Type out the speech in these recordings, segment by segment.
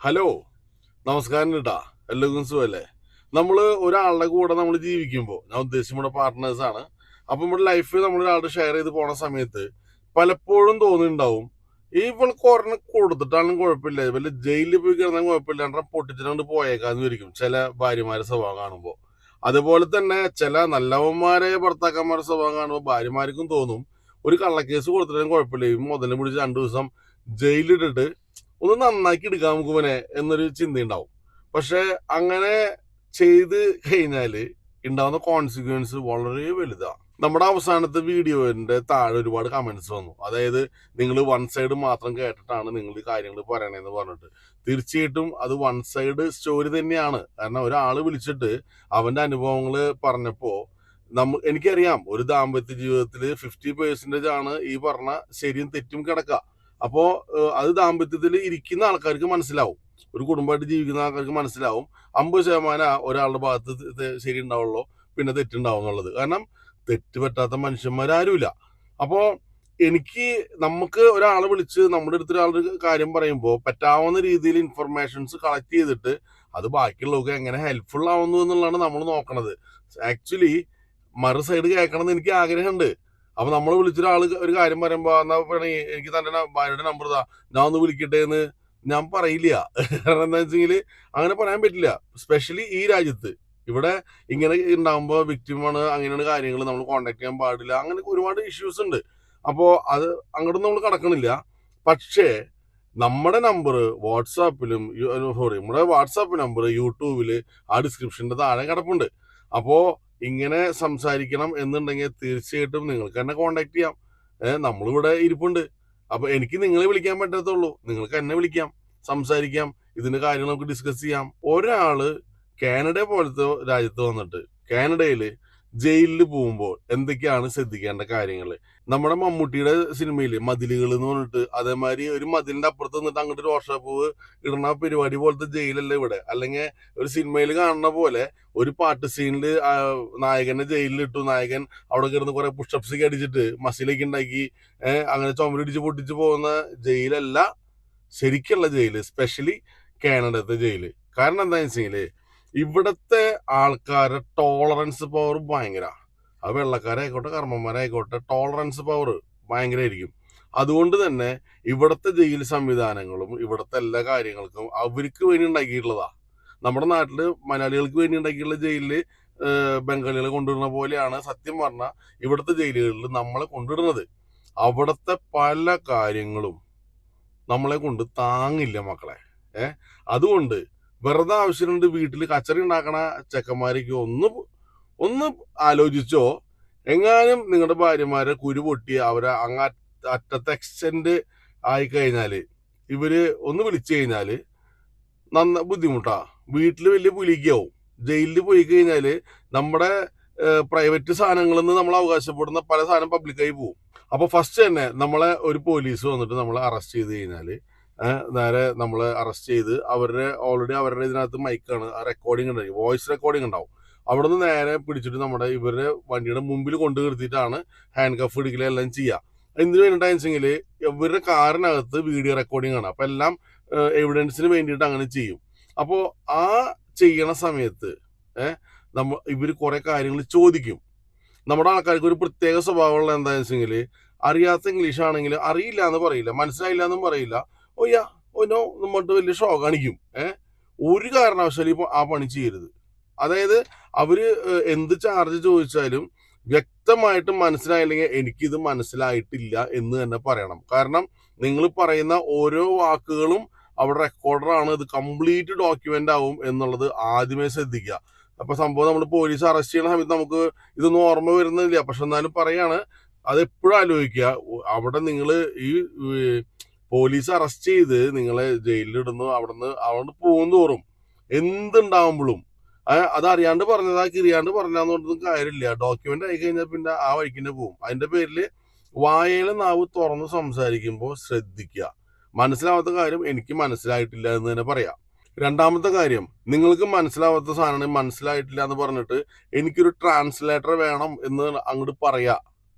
Hello, നമസ്കാരം കേട്ടാ. എല്ലാവർക്കും സുഖല്ലേ? നമ്മൾ ഒരാളുടെ കൂടെ നമ്മൾ ജീവിക്കുമ്പോൾ, ഞാൻ ഉദ്ദേശിച്ച നമ്മുടെ പാർട്ട്നേഴ്സാണ്. അപ്പം നമ്മുടെ ലൈഫ് നമ്മൾ ഒരാളുടെ ഷെയർ ചെയ്ത് പോണ സമയത്ത് പലപ്പോഴും തോന്നിയിട്ടുണ്ടാവും, ഇവൾക്ക് ഒരെണ്ണം കൊടുത്തിട്ടാണെങ്കിലും കുഴപ്പമില്ല, വല്ല ജയിലിൽ പോയി കിടന്നാൽ കുഴപ്പമില്ല, രണ്ടെണ്ണം പൊട്ടിച്ചിട്ടുണ്ട് പോയേക്കാന്ന് വിചാരിക്കും ചില ഭാര്യമാരുടെ സ്വഭാവം കാണുമ്പോൾ. അതുപോലെ തന്നെ ചില നല്ലവന്മാരെ ഭർത്താക്കന്മാരുടെ സ്വഭാവം കാണുമ്പോൾ ഭാര്യമാർക്കും തോന്നും, ഒരു കള്ളക്കേസ് കൊടുത്തിട്ടും കുഴപ്പമില്ല, ഈ മുതലിനെ പിടിച്ച് 2 ദിവസം ജയിലിട്ടിട്ട് ഒന്ന് നന്നാക്കി എടുക്കാം നമുക്ക് ഇവനെ എന്നൊരു ചിന്തയുണ്ടാവും. പക്ഷെ അങ്ങനെ ചെയ്ത് കഴിഞ്ഞാല് ഉണ്ടാവുന്ന കോൺസിക്വൻസ് വളരെ വലുതാണ്. നമ്മുടെ അവസാനത്തെ വീഡിയോന്റെ താഴെ ഒരുപാട് കമന്റ്സ് വന്നു. അതായത്, നിങ്ങൾ വൺ സൈഡ് മാത്രം കേട്ടിട്ടാണ് നിങ്ങൾ ഈ കാര്യങ്ങൾ പറയണേന്ന് പറഞ്ഞിട്ട്. തീർച്ചയായിട്ടും അത് വൺ സൈഡ് സ്റ്റോറി തന്നെയാണ്. കാരണം ഒരാൾ വിളിച്ചിട്ട് അവന്റെ അനുഭവങ്ങൾ പറഞ്ഞപ്പോ എനിക്കറിയാം, ഒരു ദാമ്പത്യ ജീവിതത്തിൽ 50% ആണ് ഈ പറഞ്ഞ ശരിയും തെറ്റും കിടക്കുക. അപ്പോ അത് ദാമ്പത്യത്തിൽ ഇരിക്കുന്ന ആൾക്കാർക്ക് മനസ്സിലാവും, ഒരു കുടുംബമായിട്ട് ജീവിക്കുന്ന ആൾക്കാർക്ക് മനസ്സിലാവും 50% ഒരാളുടെ ഭാഗത്ത് ശരി ഉണ്ടാവുള്ളൂ, പിന്നെ തെറ്റുണ്ടാവും എന്നുള്ളത്. കാരണം തെറ്റ് പറ്റാത്ത മനുഷ്യന്മാരാരുമില്ല. അപ്പോ നമുക്ക് ഒരാളെ വിളിച്ച് നമ്മുടെ അടുത്ത് ഒരാളുടെ കാര്യം പറയുമ്പോൾ പറ്റാവുന്ന രീതിയിൽ ഇൻഫർമേഷൻസ് കളക്ട് ചെയ്തിട്ട് അത് ബാക്കിയുള്ളവർക്ക് എങ്ങനെ ഹെൽപ്ഫുൾ ആവുന്നു എന്നുള്ളതാണ് നമ്മൾ നോക്കണത്. ആക്ച്വലി മറു സൈഡ് കേൾക്കണം എന്ന് എനിക്ക് ആഗ്രഹമുണ്ട്. അപ്പൊ നമ്മൾ വിളിച്ചൊരാള് ഒരു കാര്യം പറയുമ്പോ, എന്നാ എനിക്ക് തന്റെ ഭാര്യയുടെ നമ്പർ താ, ഞാൻ ഒന്ന് വിളിക്കട്ടെ എന്ന് ഞാൻ പറയില്ല. കാരണം എന്താ വെച്ചെങ്കില് അങ്ങനെ പറയാൻ പറ്റില്ല. സ്പെഷ്യലി ഈ രാജ്യത്ത് ഇവിടെ ഇങ്ങനെ ഉണ്ടാകുമ്പോൾ വിക്ടിമാണ്, അങ്ങനെയാണ് കാര്യങ്ങൾ, നമ്മൾ കോണ്ടാക്ട് ചെയ്യാൻ പാടില്ല, അങ്ങനെ ഒരുപാട് ഇഷ്യൂസ് ഉണ്ട്. അപ്പോ അത് അങ്ങോട്ടൊന്നും നമ്മൾ കടക്കണില്ല. പക്ഷേ നമ്മുടെ നമ്പർ വാട്സാപ്പിലും, നമ്മുടെ വാട്സാപ്പ് നമ്പർ യൂട്യൂബില് ആ ഡിസ്ക്രിപ്ഷന്റെ താഴെ കിടപ്പുണ്ട്. അപ്പോ ഇങ്ങനെ സംസാരിക്കണം എന്നുണ്ടെങ്കിൽ തീർച്ചയായിട്ടും നിങ്ങൾക്ക് എന്നെ കോണ്ടാക്ട് ചെയ്യാം. നമ്മളിവിടെ ഇരിപ്പുണ്ട്. അപ്പൊ എനിക്ക് നിങ്ങളെ വിളിക്കാൻ പറ്റത്തുള്ളൂ, നിങ്ങൾക്ക് എന്നെ വിളിക്കാം, സംസാരിക്കാം, ഇതിന്റെ കാര്യങ്ങൾ നമുക്ക് ഡിസ്കസ് ചെയ്യാം. ഒരാള് കാനഡ പോലത്തെ രാജ്യത്ത് വന്നിട്ട് കാനഡയില് ജയിലിൽ പോകുമ്പോൾ എന്തൊക്കെയാണ് ശ്രദ്ധിക്കേണ്ട കാര്യങ്ങൾ? നമ്മുടെ മമ്മൂട്ടിയുടെ സിനിമയില് മതിലുകൾ എന്ന് പറഞ്ഞിട്ട്, അതേമാതിരി ഒരു മതിലിന്റെ അപ്പുറത്ത് നിന്നിട്ട് അങ്ങോട്ട് റോഷാപ്പൂവ് ഇടുന്ന പരിപാടി പോലത്തെ ജയിലല്ല ഇവിടെ. അല്ലെങ്കിൽ ഒരു സിനിമയിൽ കാണുന്ന പോലെ ഒരു പാട്ട് സീനിൽ നായകനെ ജയിലിലിട്ടു, നായകൻ അവിടെ കിടന്ന് കുറെ പുഷപ്സ് ഒക്കെ അടിച്ചിട്ട് മസിലേക്ക് ഉണ്ടാക്കി അങ്ങനെ ചുമരിടിച്ച് പൊട്ടിച്ച് പോകുന്ന ജയിലല്ല ശരിക്കുള്ള ജയില്, സ്പെഷ്യലി കാനഡത്തെ ജയില്. കാരണം എന്താണെന്ന് വെച്ചെങ്കില് ഇവിടത്തെ ആൾക്കാരുടെ ടോളറൻസ് പവർ ഭയങ്കര. അത് വെള്ളക്കാരായിക്കോട്ടെ കർമ്മന്മാരായിക്കോട്ടെ, ടോളറൻസ് പവർ ഭയങ്കരമായിരിക്കും. അതുകൊണ്ട് തന്നെ ഇവിടുത്തെ ജയിൽ സംവിധാനങ്ങളും ഇവിടുത്തെ എല്ലാ കാര്യങ്ങൾക്കും അവർക്ക് വേണ്ടി ഉണ്ടാക്കിയിട്ടുള്ളതാ. നമ്മുടെ നാട്ടില് മലയാളികൾക്ക് വേണ്ടി ഉണ്ടാക്കിയിട്ടുള്ള ജയിലില് ബംഗാളികളെ കൊണ്ടുവരുന്ന പോലെയാണ് സത്യം പറഞ്ഞാൽ ഇവിടുത്തെ ജയിലുകളിൽ നമ്മളെ കൊണ്ടുവിടുന്നത്. അവിടുത്തെ പല കാര്യങ്ങളും നമ്മളെ കൊണ്ട് താങ്ങില്ല മക്കളെ. അതുകൊണ്ട് വെറുതെ ആവശ്യമുണ്ട് വീട്ടിൽ കച്ചറി ഉണ്ടാക്കണ ചെക്കന്മാർക്ക് ഒന്ന് ആലോചിച്ചോ. എങ്ങാനും നിങ്ങളുടെ ഭാര്യമാരെ കുരു പൊട്ടി അവരെ അറ്റത്തെ എക്സ്റ്റെൻഡ് ആയിക്കഴിഞ്ഞാല് ഇവര് ഒന്ന് വിളിച്ചു കഴിഞ്ഞാല് ബുദ്ധിമുട്ടാ. വീട്ടിൽ വലിയ പുലിക്കാവും. ജയിലിൽ പോയി കഴിഞ്ഞാല് നമ്മുടെ പ്രൈവറ്റ് സാധനങ്ങളിൽ നിന്ന് നമ്മൾ അവകാശപ്പെടുന്ന പല സാധനം പബ്ലിക്കായി പോകും. അപ്പൊ ഫസ്റ്റ് തന്നെ നമ്മളെ ഒരു പോലീസ് വന്നിട്ട് നമ്മളെ അറസ്റ്റ് ചെയ്ത് കഴിഞ്ഞാല് നേരെ നമ്മളെ അറസ്റ്റ് ചെയ്ത് ഓൾറെഡി അവരുടെ ഇതിനകത്ത് മൈക്കാണ്, റെക്കോർഡിംഗ് ഉണ്ടാവും, വോയിസ് റെക്കോർഡിംഗ് ഉണ്ടാവും. അവിടെ നിന്ന് നേരെ പിടിച്ചിട്ട് നമ്മുടെ ഇവരുടെ വണ്ടിയുടെ മുമ്പിൽ കൊണ്ടു നിർത്തിയിട്ടാണ് ഹാൻഡ് കഫ് ഇടിക്കലെല്ലാം ചെയ്യുക. എന്തിനു വേണ്ടിയിട്ടാന്ന് വെച്ചെങ്കിൽ ഇവരുടെ കാറിനകത്ത് വീഡിയോ റെക്കോർഡിംഗ് ആണ്. അപ്പൊ എല്ലാം എവിഡൻസിന് വേണ്ടിയിട്ട് അങ്ങനെ ചെയ്യും. അപ്പോൾ ആ ചെയ്യണ സമയത്ത് ഇവർ കുറെ കാര്യങ്ങൾ ചോദിക്കും. നമ്മുടെ ആൾക്കാർക്ക് ഒരു പ്രത്യേക സ്വഭാവമുള്ള എന്താണെന്ന് വെച്ചെങ്കിൽ, അറിയാത്ത ഇംഗ്ലീഷ് ആണെങ്കിൽ അറിയില്ല എന്ന് പറയില്ല, മനസ്സിലായില്ല എന്നും പറയില്ല, ഓയ്യാ ഓനോ നമ്മട്ട് വലിയ ഷോ കാണിക്കും. ഒരു കാരണവശാലും ഇപ്പൊ ആ പണി ചെയ്യരുത്. അതായത് അവര് എന്ത് ചാർജ് ചോദിച്ചാലും വ്യക്തമായിട്ട് മനസ്സിലായില്ലെങ്കിൽ എനിക്കിത് മനസ്സിലായിട്ടില്ല എന്ന് തന്നെ പറയണം. കാരണം നിങ്ങൾ പറയുന്ന ഓരോ വാക്കുകളും അവിടെ റെക്കോർഡറാണ്, ഇത് കംപ്ലീറ്റ് ഡോക്യുമെന്റ് ആവും എന്നുള്ളത് ആദ്യമേ ശ്രദ്ധിക്കുക. അപ്പൊ സംഭവം നമ്മൾ പോലീസ് അറസ്റ്റ് ചെയ്യുന്ന സമയത്ത് നമുക്ക് ഇതൊന്നും ഓർമ്മ വരുന്നില്ല, പക്ഷെ എന്നാലും പറയാണ്, അതെപ്പോഴും ആലോചിക്കുക. അവിടെ നിങ്ങൾ ഈ പോലീസ് അറസ്റ്റ് ചെയ്ത് നിങ്ങളെ ജയിലിലിടുന്നു, അവിടെ പോകും തോറും എന്തുണ്ടാവുമ്പോഴും അത് അറിയാണ്ട് പറഞ്ഞതാ കിരിയാണ്ട് പറഞ്ഞാന്ന് പറഞ്ഞതും കാര്യമില്ല. ഡോക്യുമെന്റ് ആയി കഴിഞ്ഞാൽ പിന്നെ ആ വഴിക്കിന്നെ പോകും. അതിന്റെ പേരിൽ വായയിലെ നാവ് തുറന്ന് സംസാരിക്കുമ്പോൾ ശ്രദ്ധിക്കുക. മനസ്സിലാവാത്ത കാര്യം എനിക്ക് മനസ്സിലായിട്ടില്ല എന്ന് തന്നെ പറയാം. രണ്ടാമത്തെ കാര്യം, നിങ്ങൾക്ക് മനസ്സിലാവാത്ത സാധനം മനസ്സിലായിട്ടില്ല എന്ന് പറഞ്ഞിട്ട് എനിക്കൊരു ട്രാൻസ്ലേറ്റർ വേണം എന്ന് അങ്ങോട്ട് പറയാ.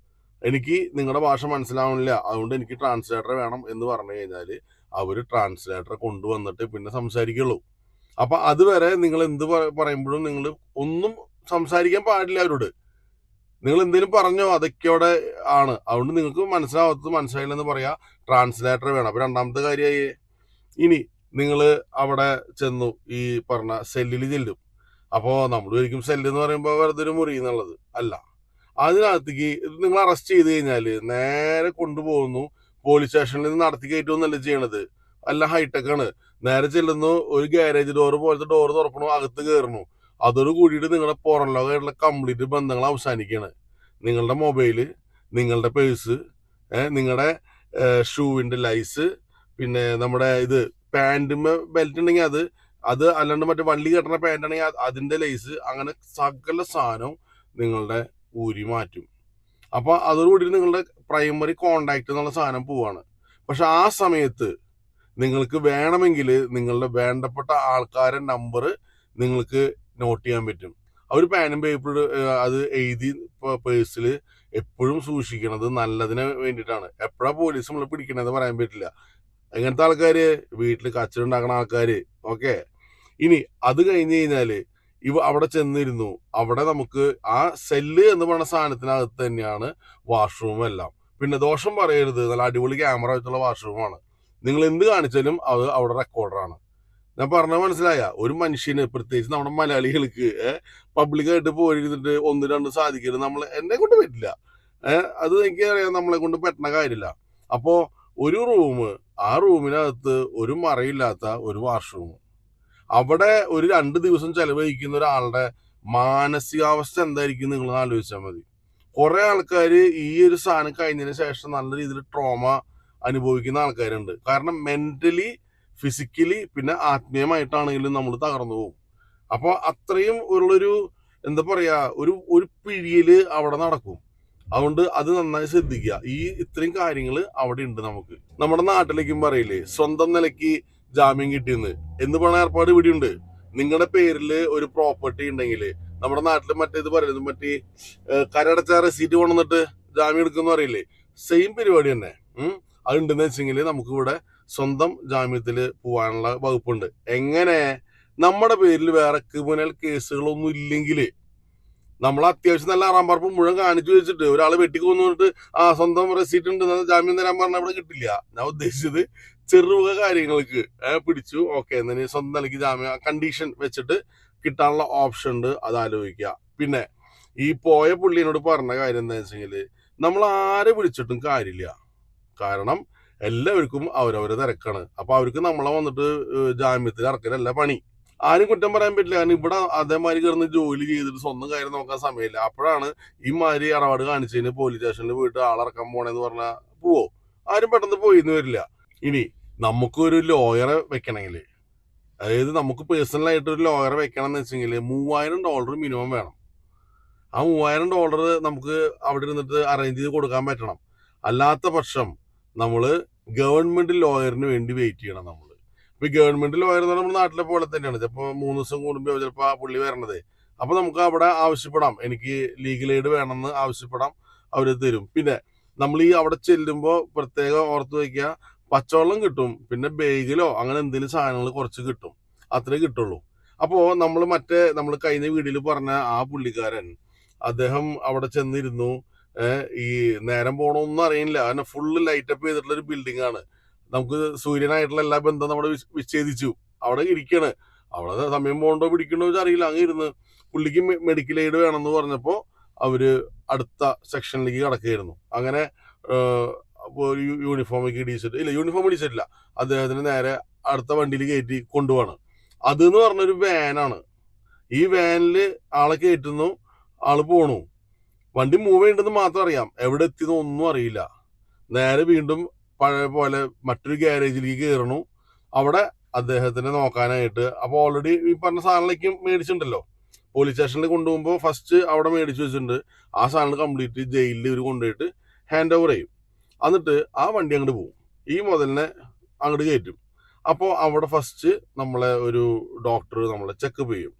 എനിക്ക് നിങ്ങളുടെ ഭാഷ മനസ്സിലാവണില്ല, അതുകൊണ്ട് എനിക്ക് ട്രാൻസ്ലേറ്റർ വേണം എന്ന് പറഞ്ഞു കഴിഞ്ഞാൽ അവർ ട്രാൻസ്ലേറ്ററെ കൊണ്ടുവന്നിട്ട് പിന്നെ സംസാരിക്കുള്ളൂ. അപ്പൊ അതുവരെ നിങ്ങൾ എന്ത് പറയുമ്പോഴും നിങ്ങൾ ഒന്നും സംസാരിക്കാൻ പാടില്ല അവരോട്. നിങ്ങൾ എന്തെങ്കിലും പറഞ്ഞോ അതൊക്കെ അവിടെ ആണ്. അതുകൊണ്ട് നിങ്ങൾക്ക് മനസ്സിലായില്ലെന്ന് പറയാ, ട്രാൻസ്ലേറ്റർ വേണം. അപ്പൊ രണ്ടാമത്തെ കാര്യമായി. ഇനി നിങ്ങൾ അവിടെ ചെന്നു, ഈ പറഞ്ഞ സെല്ലിൽ ചെല്ലും. അപ്പോൾ നമ്മൾ ഒരിക്കലും സെല്ല് എന്ന് പറയുമ്പോൾ വെറുതെ ഒരു മുറി എന്നുള്ളത് അല്ല. അതിനകത്തേക്ക് നിങ്ങൾ അറസ്റ്റ് ചെയ്ത് കഴിഞ്ഞാൽ നേരെ കൊണ്ടുപോകുന്നു, പോലീസ് സ്റ്റേഷനിൽ നിന്ന് നടത്തി കയറ്റുമെന്നല്ല ചെയ്യണത്. അല്ല ഹൈടെക് ആണ്. നേരെ ചെല്ലുന്നു, ഒരു ഗാരേജ് ഡോർ പോലത്തെ ഡോർ തുറക്കണു, അകത്ത് കയറണു. അതോട് കൂടിയിട്ട് നിങ്ങളുടെ പുറം ലോകമായിട്ടുള്ള കംപ്ലീറ്റ് ബന്ധങ്ങൾ അവസാനിക്കുകയാണ്. നിങ്ങളുടെ മൊബൈല്, നിങ്ങളുടെ പേഴ്സ്, നിങ്ങളുടെ ഷൂവിൻ്റെ ലൈസ്, പിന്നെ നമ്മുടെ ഇത് പാൻറ്റുമ്മ ബെൽറ്റ് ഉണ്ടെങ്കിൽ അത് അല്ലാണ്ട് മറ്റേ വള്ളി കെട്ടണ പാൻ്റ് ആണെങ്കിൽ അതിൻ്റെ ലൈസ്, അങ്ങനെ സകല സാധനവും നിങ്ങളുടെ ഊരി മാറ്റും. അപ്പോൾ അതോടുകൂടി നിങ്ങളുടെ പ്രൈമറി കോണ്ടാക്ട് എന്നുള്ള സാധനം പോവാണ്. പക്ഷെ ആ സമയത്ത് നിങ്ങൾക്ക് വേണമെങ്കിൽ നിങ്ങളുടെ വേണ്ടപ്പെട്ട ആൾക്കാരുടെ നമ്പർ നിങ്ങൾക്ക് നോട്ട് ചെയ്യാൻ പറ്റും. അവർ പാനും പേപ്പർ അത് എഴുതി പേഴ്സിൽ എപ്പോഴും സൂക്ഷിക്കണത് നല്ലതിന് വേണ്ടിയിട്ടാണ്. എപ്പോഴാണ് പോലീസ് നമ്മൾ പിടിക്കണമെന്ന് പറയാൻ പറ്റില്ല. എങ്ങനത്തെ ആൾക്കാര്? വീട്ടിൽ കച്ചറുണ്ടാക്കണ ആൾക്കാര്. ഓക്കെ. ഇനി അത് കഴിഞ്ഞ് കഴിഞ്ഞാൽ അവിടെ ചെന്നിരുന്നു. അവിടെ നമുക്ക് ആ സെല്ല് എന്ന് പറയുന്ന സാധനത്തിനകത്ത് തന്നെയാണ് വാഷ്റൂം എല്ലാം. പിന്നെ ദോഷം പറയരുത്, നല്ല അടിപൊളി ക്യാമറ വെച്ചുള്ള വാഷ്റൂമാണ്. നിങ്ങൾ എന്ത് കാണിച്ചാലും അത് അവിടെ റെക്കോർഡറാണ്. ഞാൻ പറഞ്ഞത് മനസ്സിലായ? ഒരു മനുഷ്യന്, പ്രത്യേകിച്ച് നമ്മുടെ മലയാളികൾക്ക് പബ്ലിക്കായിട്ട് പോയിരുന്നിട്ട് ഒന്ന് രണ്ട് സാധിക്കരുത്. എന്നെ കൊണ്ട് പറ്റില്ല. അത് എനിക്കറിയാം, നമ്മളെ കൊണ്ട് പറ്റുന്ന കാര്യമില്ല. അപ്പോ ഒരു റൂം, ആ റൂമിനകത്ത് ഒരു മറയില്ലാത്ത ഒരു വാഷ്റൂം, അവിടെ ഒരു 2 ദിവസം ചെലവഴിക്കുന്ന ഒരാളുടെ മാനസികാവസ്ഥ എന്തായിരിക്കും നിങ്ങൾ ആലോചിച്ചാൽ മതി. കുറെ ആൾക്കാർ ഈ ഒരു സാധനം കഴിഞ്ഞതിന് ശേഷം നല്ല രീതിയിൽ ട്രോമ അനുഭവിക്കുന്ന ആൾക്കാരുണ്ട്. കാരണം മെന്റലി, ഫിസിക്കലി, പിന്നെ ആത്മീയമായിട്ടാണെങ്കിലും നമ്മൾ തകർന്നു പോകും. അപ്പോൾ അത്രയും ഉള്ളൊരു എന്താ പറയാ, ഒരു പിഴിയല് അവിടെ നടക്കും. അതുകൊണ്ട് അത് നന്നായി ശ്രദ്ധിക്കുക. ഇത്രയും കാര്യങ്ങൾ അവിടെ ഉണ്ട്. നമുക്ക് നമ്മുടെ നാട്ടിലേക്കും പറയില്ലേ, സ്വന്തം നിലയ്ക്ക് ജാമ്യം കിട്ടിയെന്ന് എന്ന് പറഞ്ഞ ഏർപ്പാട് ഇവിടെ ഉണ്ട്. നിങ്ങളുടെ പേരിൽ ഒരു പ്രോപ്പർട്ടി ഉണ്ടെങ്കിൽ, നമ്മുടെ നാട്ടിൽ മറ്റേത് പറയുന്നത്, മറ്റേ കരടച്ച റെസീറ്റ് കൊണ്ടുവന്നിട്ട് ജാമ്യം എടുക്കുന്ന പറയില്ലേ, സെയിം പരിപാടി തന്നെ. അതുണ്ടെന്ന് വെച്ചെങ്കിൽ നമുക്ക് ഇവിടെ സ്വന്തം ജാമ്യത്തിൽ പോകാനുള്ള വകുപ്പുണ്ട്. എങ്ങനെ? നമ്മുടെ പേരിൽ വേറെ ക്രിമിനൽ കേസുകളൊന്നും ഇല്ലെങ്കിൽ, നമ്മൾ അത്യാവശ്യം നല്ല ആറാമ്പറപ്പ് മുഴുവൻ കാണിച്ചു വെച്ചിട്ട് ഒരാൾ വെട്ടിക്കൊന്നിട്ട് സ്വന്തം റെസീറ്റ് ഉണ്ട് ജാമ്യം തരാൻ പറഞ്ഞാൽ അവിടെ കിട്ടില്ല. ഞാൻ ഉദ്ദേശിച്ചത് ചെറുവക കാര്യങ്ങൾക്ക് പിടിച്ചു, ഓക്കെ, എന്തിന് സ്വന്തം നിലയ്ക്ക് ജാമ്യം കണ്ടീഷൻ വെച്ചിട്ട് കിട്ടാനുള്ള ഓപ്ഷൻ ഉണ്ട്, അത് ആലോചിക്കുക. പിന്നെ ഈ പോയ പുള്ളിനോട് പറഞ്ഞ കാര്യം എന്താ വെച്ചെങ്കിൽ, നമ്മൾ ആരെ വിളിച്ചിട്ടും കാര്യമില്ല. കാരണം എല്ലാവർക്കും അവരവരെ തിരക്കാണ്. അപ്പൊ അവർക്ക് നമ്മളെ വന്നിട്ട് ജാമ്യത്തിൽ ഇറക്കലല്ല പണി. ആരും കുറ്റം പറയാൻ പറ്റില്ല. കാരണം ഇവിടെ അതേമാതിരി കിടന്ന് ജോലി ചെയ്തിട്ട് സ്വന്തം കാര്യം നോക്കാൻ സമയമില്ല. അപ്പോഴാണ് ഈ മാതിരി ഇടപാട് കാണിച്ചതിന് പോലീസ് സ്റ്റേഷനിൽ പോയിട്ട് ആളിറക്കാൻ പോണേന്ന് പറഞ്ഞാൽ പോവോ? ആരും പെട്ടെന്ന് പോയിന്ന് വരില്ല. ഇനി നമുക്കൊരു ലോയറെ വെക്കണമെങ്കിൽ, അതായത് നമുക്ക് പേഴ്സണലായിട്ട് ഒരു ലോയറെ വെക്കണം എന്ന് വെച്ചെങ്കിൽ $3000 മിനിമം വേണം. ആ $3000 നമുക്ക് അവിടെ ഇരുന്നിട്ട് അറേഞ്ച് ചെയ്ത് കൊടുക്കാൻ പറ്റണം. അല്ലാത്ത പക്ഷം നമ്മൾ ഗവൺമെന്റ് ലോയറിന് വേണ്ടി വെയിറ്റ് ചെയ്യണം. നമ്മൾ ഇപ്പൊ ഗവൺമെന്റ് ലോയർ എന്ന് നമ്മുടെ നാട്ടിലെ പോലെ തന്നെയാണ്. ചിലപ്പോൾ 3 ദിവസം കൂടുമ്പോൾ ചിലപ്പോൾ ആ പുള്ളി വരണത്. അപ്പൊ നമുക്ക് അവിടെ ആവശ്യപ്പെടാം, എനിക്ക് ലീഗൽ എയ്ഡ് വേണമെന്ന് ആവശ്യപ്പെടാം, അവർ തരും. പിന്നെ നമ്മൾ ഈ അവിടെ ചെല്ലുമ്പോൾ പ്രത്യേകം ഓർത്ത് വയ്ക്കുക, പച്ചവെള്ളം കിട്ടും, പിന്നെ ബേഗിലോ അങ്ങനെ എന്തെങ്കിലും സാധനങ്ങൾ കുറച്ച് കിട്ടും, അത്രേ കിട്ടുള്ളൂ. അപ്പോൾ നമ്മൾ കഴിഞ്ഞ വീഡിയോയിൽ പറഞ്ഞ ആ പുള്ളിക്കാരൻ, അദ്ദേഹം അവിടെ ചെന്നിരുന്നു. ഈ നേരം പോണൊന്നും അറിയില്ല. കാരണം ഫുള്ള് ലൈറ്റപ്പ് ചെയ്തിട്ടുള്ള ഒരു ബിൽഡിംഗ് ആണ്. നമുക്ക് സൂര്യനായിട്ടുള്ള എല്ലാ ബന്ധം നമ്മുടെ വിച്ഛേദിച്ചു. അവിടെ ഇരിക്കണ്. അവിടെ സമയം പോകണ്ടോ പിടിക്കണോ അറിയില്ല. അങ്ങ് ഇരുന്ന് പുള്ളിക്ക് മെഡിക്കൽ എയ്ഡ് വേണമെന്ന് പറഞ്ഞപ്പോൾ അവര് അടുത്ത സെക്ഷനിലേക്ക് കടക്കുകയായിരുന്നു. അങ്ങനെ യൂണിഫോം ഇടിച്ചിട്ടില്ല, അദ്ദേഹത്തിന് നേരെ അടുത്ത വണ്ടിയിൽ കയറ്റി കൊണ്ടുപോവാണ്. അതെന്ന് പറഞ്ഞൊരു വാനാണ്. ഈ വാനില് ആളെ കയറ്റുന്നു, ആള് പോണു. വണ്ടി മൂവ് ചെയ്യണ്ടെന്ന് മാത്രം അറിയാം, എവിടെ എത്തിയെന്ന് ഒന്നും അറിയില്ല. നേരെ വീണ്ടും പഴയ പോലെ മറ്റൊരു ഗ്യാരേജിലേക്ക് കയറണു. അവിടെ അദ്ദേഹത്തിനെ നോക്കാനായിട്ട്, അപ്പോൾ ഓൾറെഡി ഈ പറഞ്ഞ സാധനങ്ങളേക്കും മേടിച്ചിട്ടുണ്ടല്ലോ. പോലീസ് സ്റ്റേഷനിൽ കൊണ്ടുപോകുമ്പോൾ ഫസ്റ്റ് അവിടെ മേടിച്ചു വെച്ചിട്ടുണ്ട്. ആ സാധനങ്ങൾ കംപ്ലീറ്റ് ജയിലിൽ ഇവർ കൊണ്ടുപോയിട്ട് ഹാൻഡ് ഓവർ ചെയ്യും. എന്നിട്ട് ആ വണ്ടി അങ്ങോട്ട് പോകും, ഈ മുതലിനെ അങ്ങോട്ട് കയറ്റും. അപ്പോൾ അവിടെ ഫസ്റ്റ് നമ്മളെ ഒരു ഡോക്ടർ നമ്മളെ ചെക്കപ്പ് ചെയ്യും.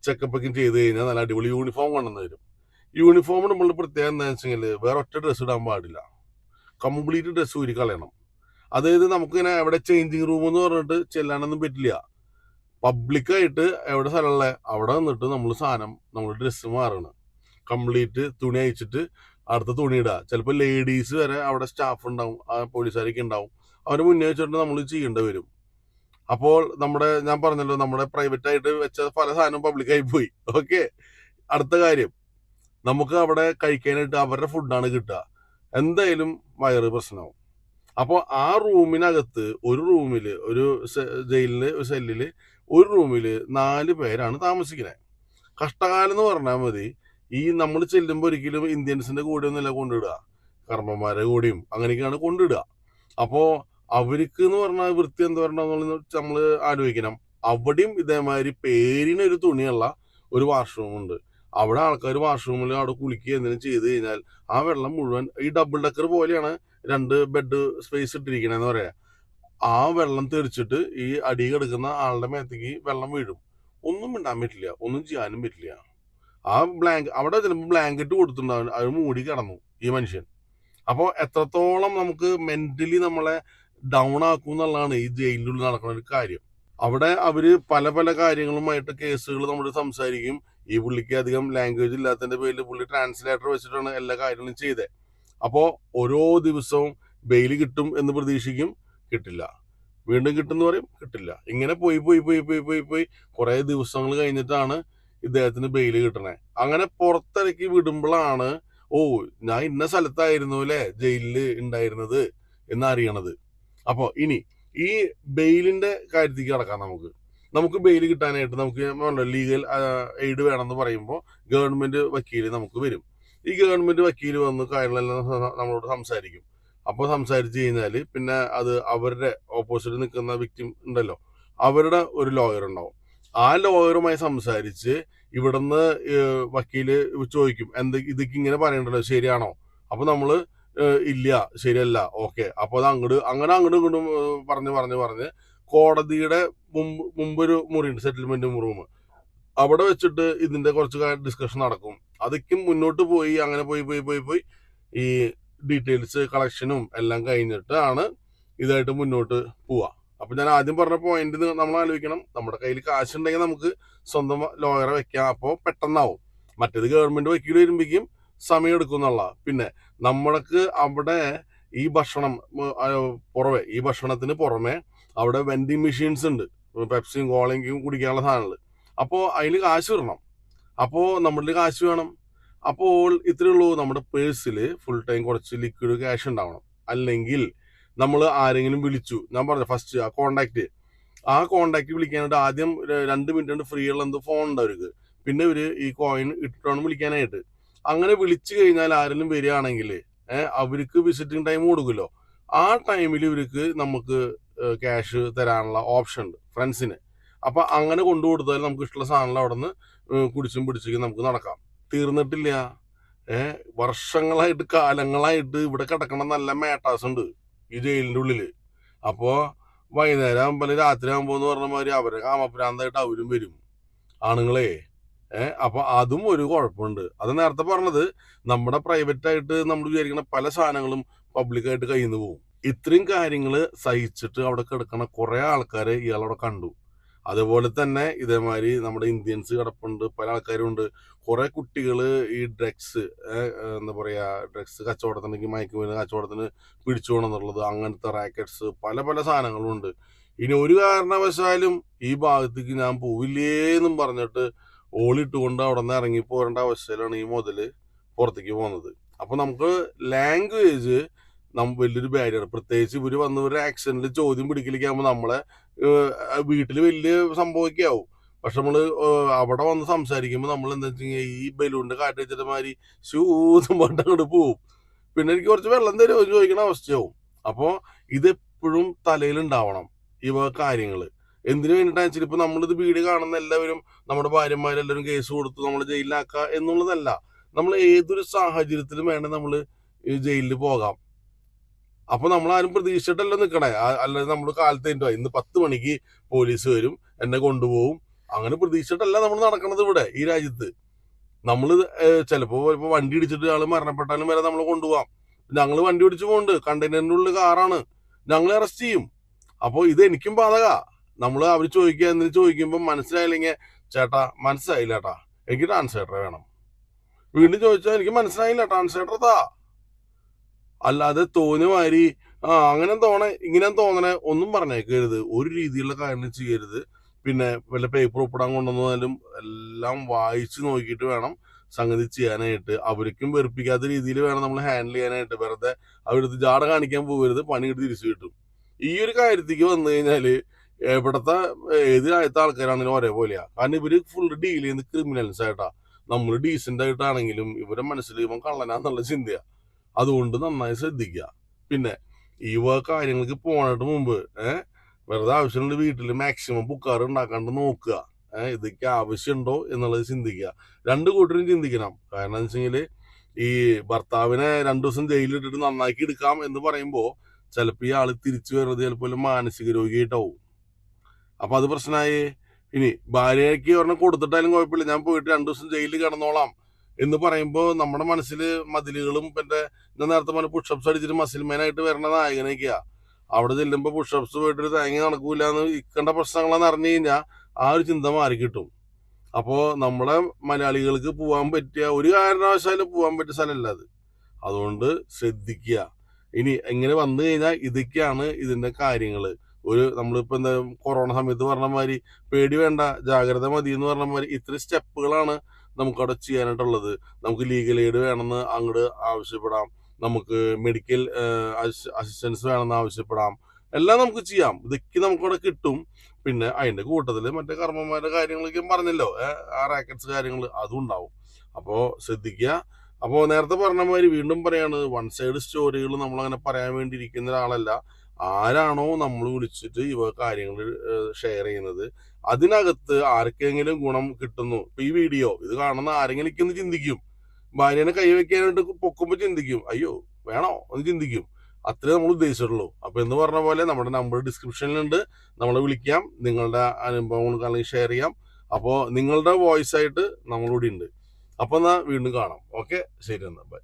ചെക്കപ്പൊക്കെ ചെയ്ത് കഴിഞ്ഞാൽ നല്ല അടിപൊളി യൂണിഫോം കൊണ്ടുവന്ന് തരും. യൂണിഫോം നമ്മൾ പ്രത്യേകം എന്താ വെച്ചെങ്കിൽ വേറെ ഒറ്റ ഡ്രസ്സ് ഇടാൻ പാടില്ല, കംപ്ലീറ്റ് ഡ്രസ്സ് ഊരി കളയണം. അതായത് നമുക്കിങ്ങനെ എവിടെ ചേഞ്ചിങ് റൂം എന്ന് പറഞ്ഞിട്ട് ചെല്ലാനൊന്നും പറ്റില്ല. പബ്ലിക്കായിട്ട് എവിടെ സ്ഥലമുള്ള അവിടെ വന്നിട്ട് നമ്മൾ ഡ്രസ്സ് മാറണം, കംപ്ലീറ്റ് തുണി അയച്ചിട്ട് അടുത്ത തുണി ഇടുക. ചിലപ്പോൾ ലേഡീസ് വരെ അവിടെ സ്റ്റാഫ് ഉണ്ടാവും, ആ പോലീസുകാരൊക്കെ ഉണ്ടാവും, അവരെ മുന്നേ വെച്ചിട്ട് നമ്മൾ ചെയ്യേണ്ടി വരും. അപ്പോൾ ഞാൻ പറഞ്ഞല്ലോ, നമ്മുടെ പ്രൈവറ്റ് ആയിട്ട് വെച്ച പല സാധനവും പബ്ലിക്കായി പോയി. ഓക്കെ, അടുത്ത കാര്യം, നമുക്ക് അവിടെ കഴിക്കാനായിട്ട് അവരുടെ ഫുഡാണ് കിട്ടുക. എന്തായാലും വയറ് പ്രശ്നമാവും. അപ്പോൾ ആ റൂമിനകത്ത് ഒരു ജയിലില് ഒരു സെല്ലില് ഒരു റൂമില് 4 പേരാണ് താമസിക്കുന്നത്. കഷ്ടകാലം എന്ന് പറഞ്ഞാൽ മതി. ഈ നമ്മൾ ചെല്ലുമ്പോൾ ഒരിക്കലും ഇന്ത്യൻസിന്റെ കൂടെ ഒന്നുമല്ല കൊണ്ടിടുക, കർമ്മന്മാരുടെ കൂടെയും അങ്ങനെയൊക്കെയാണ് കൊണ്ടിടുക. അപ്പോൾ അവർക്ക് എന്ന് പറഞ്ഞാൽ വൃത്തി എന്താ പറയണമെന്നുള്ളത് നമ്മൾ ആലോചിക്കണം. അവിടെയും ഇതേമാതിരി പേരിനൊരു തുണിയുള്ള ഒരു വാഷ്റൂം ഉണ്ട്. അവിടെ ആൾക്കാർ വാഷ്റൂമിൽ അവിടെ കുളിക്കുക എന്തെങ്കിലും ചെയ്ത് കഴിഞ്ഞാൽ ആ വെള്ളം മുഴുവൻ ഈ ഡബിൾ ഡെക്കർ പോലെയാണ് 2 ബെഡ് സ്പേസ് ഇട്ടിരിക്കണെന്ന് പറയാ. ആ വെള്ളം തെറിച്ചിട്ട് ഈ അടി കിടക്കുന്ന ആളുടെ മേത്തേക്ക് വെള്ളം വീഴും. ഒന്നും മിണ്ടാൻ പറ്റില്ല, ഒന്നും ചെയ്യാനും പറ്റില്ല. അവിടെ ചിലപ്പോൾ ബ്ലാങ്കറ്റ് കൊടുത്തിട്ടുണ്ടാവും, അത് മൂടി കിടന്നു ഈ മനുഷ്യൻ. അപ്പോൾ എത്രത്തോളം നമുക്ക് മെന്റലി നമ്മളെ ഡൗൺ ആക്കും എന്നുള്ളതാണ് ഈ ജയിലിനുള്ളിൽ നടക്കുന്ന ഒരു കാര്യം. അവിടെ അവര് പല പല കാര്യങ്ങളുമായിട്ട് കേസുകൾ നമ്മൾ സംസാരിക്കും. ഈ പുള്ളിക്ക് അധികം ലാംഗ്വേജ് ഇല്ലാത്തതിന്റെ പേരിൽ പുള്ളി ട്രാൻസ്ലേറ്റർ വെച്ചിട്ടാണ് എല്ലാ കാര്യങ്ങളും ചെയ്തത്. അപ്പോൾ ഓരോ ദിവസവും ബെയിൽ കിട്ടും എന്ന് പ്രതീക്ഷിക്കും, കിട്ടില്ല. വീണ്ടും കിട്ടുമെന്ന് പറയും, കിട്ടില്ല. ഇങ്ങനെ പോയി പോയി പോയി പോയി പോയി പോയി കുറെ ദിവസങ്ങൾ കഴിഞ്ഞിട്ടാണ് ഇദ്ദേഹത്തിന് ബെയിൽ കിട്ടണേ. അങ്ങനെ പുറത്തിറക്കി വിടുമ്പോഴാണ് ഞാൻ ഇന്ന സ്ഥലത്തായിരുന്നു അല്ലെ ജയിലില് ഉണ്ടായിരുന്നത് എന്നറിയണത്. അപ്പോൾ ഇനി ഈ ബെയിലിന്റെ കാര്യത്തിലേക്ക് കടക്കാം. നമുക്ക് ബെയിൽ കിട്ടാനായിട്ട് നമുക്ക് ലീഗൽ എയ്ഡ് വേണമെന്ന് പറയുമ്പോൾ ഗവൺമെന്റ് വക്കീല് നമുക്ക് വരും. ഈ ഗവൺമെന്റ് വക്കീല് വന്ന് കാര്യങ്ങളെല്ലാം നമ്മളോട് സംസാരിക്കും. അപ്പോൾ സംസാരിച്ച് കഴിഞ്ഞാൽ പിന്നെ അത് അവരുടെ ഓപ്പോസിറ്റ് നിൽക്കുന്ന വിക്ടിം ഉണ്ടല്ലോ, അവരുടെ ഒരു ലോയർ ഉണ്ടാവും. ആ ലോയറുമായി സംസാരിച്ച് ഇവിടുന്ന് വക്കീല് ചോദിക്കും, ഇതൊക്കെ ഇങ്ങനെ പറയണ്ടല്ലോ, ശരിയാണോ? അപ്പൊ നമ്മള് ഇല്ല, ശരിയല്ല, ഓക്കെ. അപ്പൊ അത് അങ്ങോട്ടും ഇങ്ങോട്ടും പറഞ്ഞ് കോടതിയുടെ മുമ്പൊരു മുറിയുണ്ട്, സെറ്റിൽമെന്റ് റൂം. അവിടെ വെച്ചിട്ട് ഇതിന്റെ കുറച്ച് ഡിസ്കഷൻ നടക്കും. അതൊക്കെ മുന്നോട്ട് പോയി അങ്ങനെ പോയി ഈ ഡീറ്റെയിൽസ് കളക്ഷനും എല്ലാം കഴിഞ്ഞിട്ടാണ് ഇതായിട്ട് മുന്നോട്ട് പോവുക. അപ്പൊ ഞാൻ ആദ്യം പറഞ്ഞ പോയിന്റ് നമ്മൾ ആലോചിക്കണം, നമ്മുടെ കയ്യിൽ കാശുണ്ടെങ്കിൽ നമുക്ക് സ്വന്തം ലോയറെ വെക്കാം, അപ്പോൾ പെട്ടെന്നാവും. മറ്റേത് ഗവൺമെന്റ് വക്കീൽ വരുമ്പോഴേക്കും സമയം എടുക്കും എന്നുള്ള. പിന്നെ നമ്മൾക്ക് അവിടെ ഈ ഭക്ഷണത്തിന് പുറമെ അവിടെ വെൻഡിങ് മെഷീൻസ് ഉണ്ട്, പെപ്സിയും കോളയും കുടിക്കാനുള്ള സാധനങ്ങൾ. അപ്പോൾ അതിന് കാശ് വരണം, അപ്പോൾ നമ്മളുടെ കാശ് വേണം. അപ്പോൾ ഇത്രയേ ഉള്ളൂ, നമ്മുടെ പേഴ്സിൽ ഫുൾ ടൈം കുറച്ച് ലിക്വിഡ് ക്യാഷ് ഉണ്ടാവണം. അല്ലെങ്കിൽ നമ്മൾ ആരെങ്കിലും വിളിച്ചു, ഞാൻ പറഞ്ഞു ഫസ്റ്റ് ആ കോണ്ടാക്ട് വിളിക്കാനായിട്ട് ആദ്യം 2 മിനിറ്റ് കൊണ്ട് ഫ്രീ ഉള്ള ഫോൺ ഉണ്ട് അവർക്ക്. പിന്നെ ഇവര് ഈ കോയിൻ ഇട്ടിട്ടാണ് വിളിക്കാനായിട്ട്. അങ്ങനെ വിളിച്ചു കഴിഞ്ഞാൽ ആരെങ്കിലും വരികയാണെങ്കിൽ അവർക്ക് വിസിറ്റിംഗ് ടൈം കൊടുക്കുമല്ലോ, ആ ടൈമിൽ ഇവർക്ക് നമുക്ക് ക്യാഷ് തരാനുള്ള ഓപ്ഷൻ ഉണ്ട് ഫ്രണ്ട്സിന്. അപ്പൊ അങ്ങനെ കൊണ്ടു കൊടുത്താൽ നമുക്ക് ഇഷ്ടമുള്ള സാധനങ്ങൾ അവിടെ നിന്ന് കുടിച്ചും പിടിച്ചും നമുക്ക് നടക്കാം. തീർന്നിട്ടില്ല, വർഷങ്ങളായിട്ട് കാലങ്ങളായിട്ട് ഇവിടെ കിടക്കണ നല്ല മേട്ടാസ് ഉണ്ട് ഈ ജയിലിന്റെ ഉള്ളില്. അപ്പോ വൈകുന്നേരം ആകുമ്പോൾ രാത്രി ആകുമ്പോ എന്ന് പറഞ്ഞ മാതിരി അവരെ കാമപ്രാന്തായിട്ട് അവരും വരും ആണുങ്ങളെ. അപ്പൊ അതും ഒരു കുഴപ്പമുണ്ട്. അത് നേരത്തെ പറഞ്ഞത്, നമ്മുടെ പ്രൈവറ്റ് ആയിട്ട് നമ്മൾ വിചാരിക്കുന്ന പല സാധനങ്ങളും പബ്ലിക്കായിട്ട് കയ്യിൽ നിന്ന് പോകും. ഇത്രയും കാര്യങ്ങൾ സഹിച്ചിട്ട് അവിടെ കിടക്കണ കുറെ ആൾക്കാരെ ഇയാളവിടെ കണ്ടു. അതുപോലെ തന്നെ ഇതേമാതിരി നമ്മുടെ ഇന്ത്യൻസ് കിടപ്പുണ്ട്, പല ആൾക്കാരും ഉണ്ട്. കുറെ കുട്ടികള് ഈ ഡ്രഗ്സ് കച്ചവടത്തിനെങ്കിൽ മയക്കുമരുന്ന് കച്ചവടത്തിന് പിടിച്ചു പോകണമെന്നുള്ളത്, അങ്ങനത്തെ റാക്കറ്റ്സ് പല പല സാധനങ്ങളും ഉണ്ട്. ഇനി ഒരു കാരണവശാലും ഈ ഭാഗത്തേക്ക് ഞാൻ പോവില്ലേന്നും പറഞ്ഞിട്ട് ഓളിട്ടുകൊണ്ട് അവിടെ നിന്ന് ഇറങ്ങി പോരേണ്ട അവസ്ഥയിലാണ് ഈ മുതല് പുറത്തേക്ക് പോകുന്നത്. അപ്പൊ നമുക്ക് ലാംഗ്വേജ് വലിയൊരു ബാരിയർ. പ്രത്യേകിച്ച് ഇവര് വന്ന് ഒരു ആക്സിഡന്റിൽ ചോദ്യം പിടിക്കലിക്കാകുമ്പോൾ നമ്മളെ വീട്ടിൽ വലിയ സംഭവിക്കാവും. പക്ഷെ നമ്മള് അവിടെ വന്ന് സംസാരിക്കുമ്പോൾ നമ്മൾ എന്താ വെച്ച് കഴിഞ്ഞാൽ ഈ ബലൂണിന്റെ കാറ്റ് വെച്ചിട്ട് മാതിരി ശൂതും പണ്ട് അങ്ങോട്ട് പോവും. പിന്നെ എനിക്ക് കുറച്ച് വെള്ളം തരുമോ ചോദിക്കണ അവസ്ഥയാവും. അപ്പോ ഇതെപ്പോഴും തലയിലുണ്ടാവണം ഇവ കാര്യങ്ങള്. എന്തിനു വേണ്ടിയിട്ടാണ് വെച്ചാൽ ഇപ്പൊ നമ്മളിത് വീഡിയോ കാണുന്ന എല്ലാവരും നമ്മുടെ ഭാര്യമാരെല്ലാവരും കേസ് കൊടുത്ത് നമ്മൾ ജയിലിലാക്കുക എന്നുള്ളതല്ല. നമ്മൾ ഏതൊരു സാഹചര്യത്തിലും വേണം നമ്മൾ ജയിലിൽ പോകാം. അപ്പൊ നമ്മൾ ആരും പ്രതീക്ഷിച്ചിട്ടല്ല നിൽക്കണേ. അല്ലാതെ നമ്മൾ കാലത്ത് ഇന്ന് 10 മണിക്ക് പോലീസ് വരും, എന്നെ കൊണ്ടുപോകും, അങ്ങനെ പ്രതീക്ഷിച്ചിട്ടല്ല നമ്മൾ നടക്കണത് ഇവിടെ ഈ രാജ്യത്ത്. നമ്മൾ ചിലപ്പോ ഇപ്പൊ വണ്ടി ഇടിച്ചിട്ട് ആള് മരണപ്പെട്ടാലും വരെ നമ്മൾ കൊണ്ടുപോകാം. ഞങ്ങൾ വണ്ടി ഓടിച്ചു പോകുന്നുണ്ട്, കണ്ടെയ്നറിന്റെ ഉള്ളിൽ കാറാണ്. ഞങ്ങൾ അറസ്റ്റ് ചെയ്യും. അപ്പോൾ ഇത് എനിക്കും ബാധക. നമ്മൾ അവർ ചോദിക്കുക എന്തിനു ചോദിക്കുമ്പോൾ മനസ്സിലായില്ലെങ്കിൽ ചേട്ടാ മനസ്സിലായില്ല ചേട്ടാ, എനിക്ക് ട്രാൻസ്ലേറ്റർ വേണം. വീണ്ടും ചോദിച്ചാൽ എനിക്ക് മനസ്സിലായില്ല ട്രാൻസ്ലേറ്റർ താ. അല്ലാതെ തോന്നിയ മാതിരി അങ്ങനെ ഇങ്ങനെ തോന്നണേ ഒന്നും പറഞ്ഞേക്കരുത്. ഒരു രീതിയിലുള്ള കാര്യങ്ങൾ ചെയ്യരുത്. പിന്നെ വല്ല പേപ്പർ ഒപ്പിടാൻ കൊണ്ടുവന്നാലും എല്ലാം വായിച്ച് നോക്കിയിട്ട് വേണം സംഗതി ചെയ്യാനായിട്ട്. അവർക്കും വെറുപ്പിക്കാത്ത രീതിയിൽ വേണം നമ്മൾ ഹാൻഡിൽ ചെയ്യാനായിട്ട്. വെറുതെ അവരടുത്ത് ജാട കാണിക്കാൻ പോകരുത്, പണി എടുത്ത് തിരിച്ചു കിട്ടും. ഈ ഒരു കാര്യത്തേക്ക് വന്നു കഴിഞ്ഞാല് ഇവിടുത്തെ ഏത് രാജ്യത്തെ ആൾക്കാരാണെങ്കിലും ഒരേപോലെയാ. കാരണം ഇവര് ഫുൾ ഡീൽ ചെയ്യുന്നത് ക്രിമിനൽസ് ആയിട്ടാ. നമ്മൾ ഡീസന്റ് ആയിട്ടാണെങ്കിലും ഇവരുടെ മനസ്സിൽ ഇവൻ കള്ളനാന്നുള്ള ചിന്തയാ. അതുകൊണ്ട് നന്നായി ശ്രദ്ധിക്കുക. പിന്നെ ഈ കാര്യങ്ങൾക്ക് പോണതിന് മുമ്പ് വെറുതെ ആവശ്യമുള്ള വീട്ടിൽ മാക്സിമം പുക്കാർ ഉണ്ടാക്കാണ്ട് നോക്കുക. ഇതൊക്കെ ആവശ്യമുണ്ടോ എന്നുള്ളത് ചിന്തിക്കുക. രണ്ടു കൂട്ടരും ചിന്തിക്കണം. കാരണം എന്ന് വെച്ചെങ്കിൽ ഈ ഭർത്താവിനെ 2 ദിവസം ജയിലിലിട്ടിട്ട് നന്നാക്കി എടുക്കാം എന്ന് പറയുമ്പോൾ ചിലപ്പോൾ ഈ ആള് തിരിച്ചു വരുന്നത് ചിലപ്പോൾ മാനസിക രോഗിയായിട്ടാവും. അപ്പൊ അത് പ്രശ്നമായി. ഇനി ഭാര്യയ്ക്ക് ഒരെണ്ണം കൊടുത്തിട്ടാലും കുഴപ്പമില്ല, ഞാൻ പോയിട്ട് 2 ദിവസം ജയിലിൽ കിടന്നോളാം എന്ന് പറയുമ്പോൾ നമ്മുടെ മനസ്സിൽ മതിലുകളും പിന്നെ ഞാൻ നേരത്തെ പറഞ്ഞ പുഷപ്സ് അടിച്ചിട്ട് മസിൽമേനായിട്ട് വരണ നായകനൊക്കെയാ. അവിടെ ചെല്ലുമ്പോൾ പുഷപ്സ് പോയിട്ടൊരു തേങ്ങ നടക്കൂല എന്ന് ഇക്കണ്ട പ്രശ്നങ്ങളെന്ന് അറിഞ്ഞു കഴിഞ്ഞാൽ ആ ഒരു ചിന്ത മാറി കിട്ടും. അപ്പോൾ നമ്മളെ മലയാളികൾക്ക് പോകാൻ പറ്റിയ ഒരു കാരണവശാലും പോകാൻ പറ്റിയ സ്ഥലമല്ല അത്. അതുകൊണ്ട് ശ്രദ്ധിക്കുക. ഇനി എങ്ങനെ വന്നു കഴിഞ്ഞാൽ ഇതൊക്കെയാണ് ഇതിന്റെ കാര്യങ്ങൾ. നമ്മളിപ്പോ എന്താ കൊറോണ സമയത്ത് പറഞ്ഞ മാതിരി പേടി വേണ്ട, ജാഗ്രത മതി എന്ന് പറഞ്ഞ മാതിരി ഇത്രയും സ്റ്റെപ്പുകളാണ് നമുക്കവിടെ ചെയ്യാനായിട്ടുള്ളത്. നമുക്ക് ലീഗൽ എയ്ഡ് വേണമെന്ന് അങ്ങോട്ട് ആവശ്യപ്പെടാം, നമുക്ക് മെഡിക്കൽ അസിസ്റ്റൻസ് വേണമെന്ന് ആവശ്യപ്പെടാം, എല്ലാം നമുക്ക് ചെയ്യാം. ഇതൊക്കെ നമുക്കവിടെ കിട്ടും. പിന്നെ അതിന്റെ കൂട്ടത്തില് മറ്റേ കർമ്മന്മാരുടെ കാര്യങ്ങളൊക്കെ പറഞ്ഞല്ലോ, ആ റാക്കറ്റ്സ് കാര്യങ്ങൾ അതും ഉണ്ടാവും. അപ്പോൾ ശ്രദ്ധിക്കുക. അപ്പോൾ നേരത്തെ പറഞ്ഞ മാതിരി വീണ്ടും പറയാണ്, വൺ സൈഡ് സ്റ്റോറികൾ നമ്മളങ്ങനെ പറയാൻ വേണ്ടി ഇരിക്കുന്ന ഒരാളല്ല. ആരാണോ നമ്മൾ വിളിച്ചിട്ട് ഇവ കാര്യങ്ങൾ ഷെയർ ചെയ്യുന്നത് അതിനകത്ത് ആർക്കെങ്കിലും ഗുണം കിട്ടുന്നു. ഇപ്പൊ ഈ വീഡിയോ ഇത് കാണുന്ന ആരെങ്കിലും ഒന്ന് ചിന്തിക്കും, ഭാര്യനെ കൈവയ്ക്കാനായിട്ട് പൊക്കുമ്പോൾ ചിന്തിക്കും, അയ്യോ വേണോ എന്ന് ചിന്തിക്കും. അത്രേ നമ്മൾ ഉദ്ദേശിച്ചിട്ടുള്ളൂ. അപ്പൊ എന്ന് പറഞ്ഞ പോലെ നമ്മുടെ നമ്പർ ഡിസ്ക്രിപ്ഷനിലുണ്ട്, നമ്മളെ വിളിക്കാം, നിങ്ങളുടെ അനുഭവങ്ങൾ അല്ലെങ്കിൽ ഷെയർ ചെയ്യാം. അപ്പോൾ നിങ്ങളുടെ വോയിസ് ആയിട്ട് നമ്മളിവിടെ ഉണ്ട്. അപ്പൊ എന്നാ വീണ്ടും കാണാം. ഓക്കെ, ശരി എന്നാ, ബൈ.